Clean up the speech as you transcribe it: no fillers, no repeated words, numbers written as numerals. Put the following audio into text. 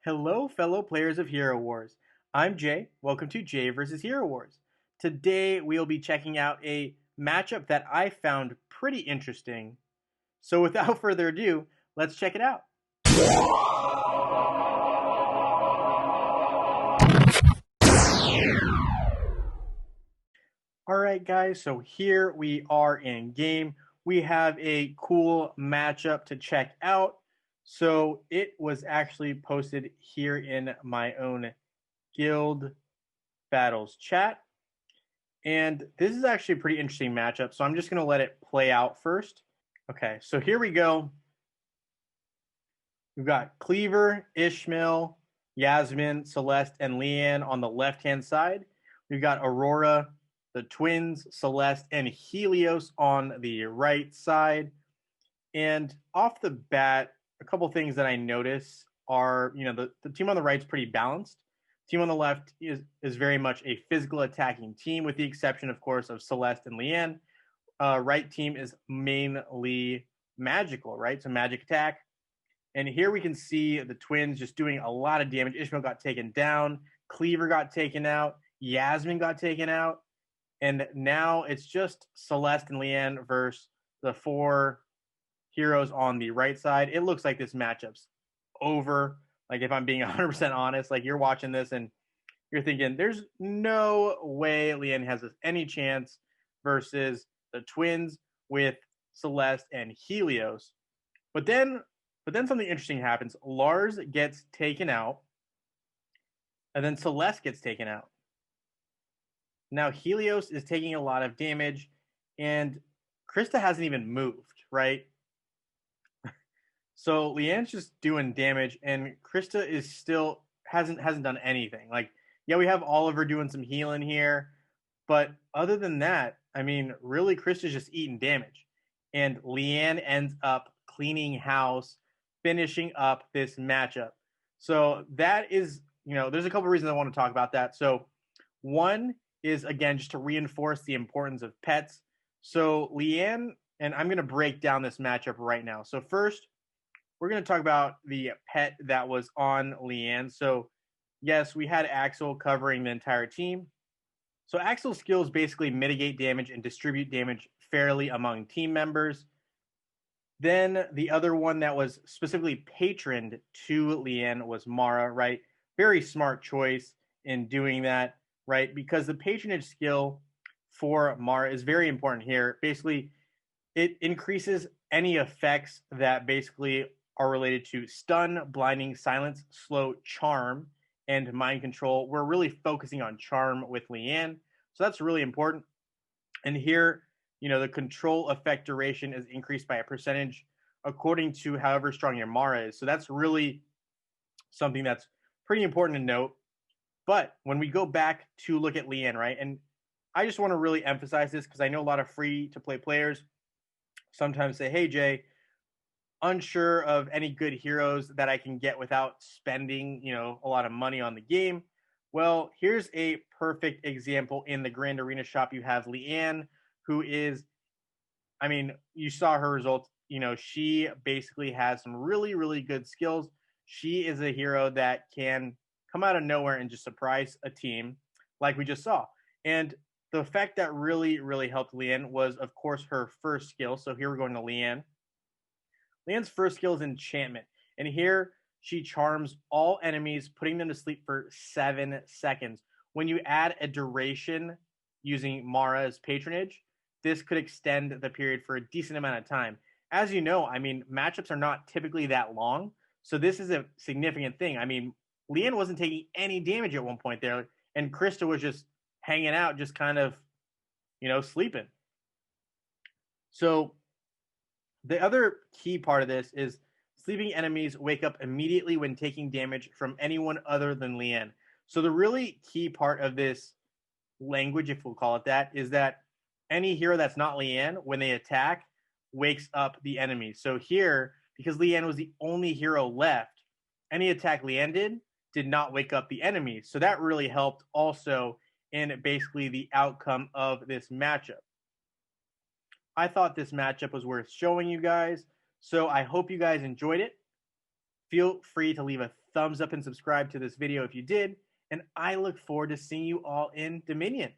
Hello, fellow players of Hero Wars. I'm Jay. Welcome to Jay vs. Hero Wars. Today, we'll be checking out a matchup that I found pretty interesting. So, without further ado, let's check it out. Alright, guys, so here we are in game. We have a cool matchup to check out. So, it was actually posted here in my own Guild Battles chat. And this is actually a pretty interesting matchup, so I'm just going to let it play out first. Okay, so here we go. We've got Cleaver, Ishmael, Yasmin, Celeste, and Lian on the left-hand side. We've got Aurora, the twins, Celeste, and Helios on the right side. And off the bat, a couple things that I notice are, the team on the right is pretty balanced. Team on the left is very much a physical attacking team, with the exception, of course, of Celeste and Lian. Right team is mainly magical, right? So magic attack. And here we can see the twins just doing a lot of damage. Ishmael got taken down. Cleaver got taken out. Yasmin got taken out. And now it's just Celeste and Lian versus the four heroes on the right side. It looks like this matchup's over. Like, if I'm being 100% honest, like, you're watching this and you're thinking, there's no way Lian has any chance versus the twins with Celeste and Helios. But then something interesting happens. Lars gets taken out, and then Celeste gets taken out. Now Helios is taking a lot of damage, and Krista hasn't even moved, right? So Lian's just doing damage, and Krista is still hasn't done anything. Like, yeah, we have Oliver doing some healing here, but other than that, I mean, really, Krista's just eating damage. And Lian ends up cleaning house, finishing up this matchup. So that is, there's a couple reasons I want to talk about that. So one is, again, just to reinforce the importance of pets. So Lian, and I'm going to break down this matchup right now. So first, we're going to talk about the pet that was on Lian. So yes, we had Axel covering the entire team. So Axel's skills basically mitigate damage and distribute damage fairly among team members. Then the other one that was specifically patroned to Lian was Mara, right? Very smart choice in doing that, right? Because the patronage skill for Mara is very important here. Basically, it increases any effects that basically are related to stun, blinding, silence, slow, charm, and mind control. We're really focusing on charm with Lian, so that's really important. And here, the control effect duration is increased by a percentage according to however strong your Mara is. So that's really something that's pretty important to note. But when we go back to look at Lian, right, and I just want to really emphasize this because I know a lot of free-to-play players sometimes say, hey, Jay, unsure of any good heroes that I can get without spending, a lot of money on the game. Well, here's a perfect example. In the Grand Arena shop, you have Lian, who is, I mean, you saw her results. She basically has some really, really good skills. She is a hero that can come out of nowhere and just surprise a team like we just saw. And the effect that really, really helped Lian was, of course, her first skill. So here we're going to Lian. Lian's first skill is enchantment. And here she charms all enemies, putting them to sleep for 7 seconds. When you add a duration using Mara's patronage, this could extend the period for a decent amount of time. As you know, I mean, matchups are not typically that long. So this is a significant thing. I mean, Lian wasn't taking any damage at one point there, and Krista was just hanging out, just kind of, sleeping. So the other key part of this is sleeping enemies wake up immediately when taking damage from anyone other than Lian. So the really key part of this language, if we'll call it that, is that any hero that's not Lian, when they attack, wakes up the enemy. So here, because Lian was the only hero left, any attack Lian did not wake up the enemy. So that really helped also in basically the outcome of this matchup. I thought this matchup was worth showing you guys, so I hope you guys enjoyed it. Feel free to leave a thumbs up and subscribe to this video if you did. And I look forward to seeing you all in Dominion.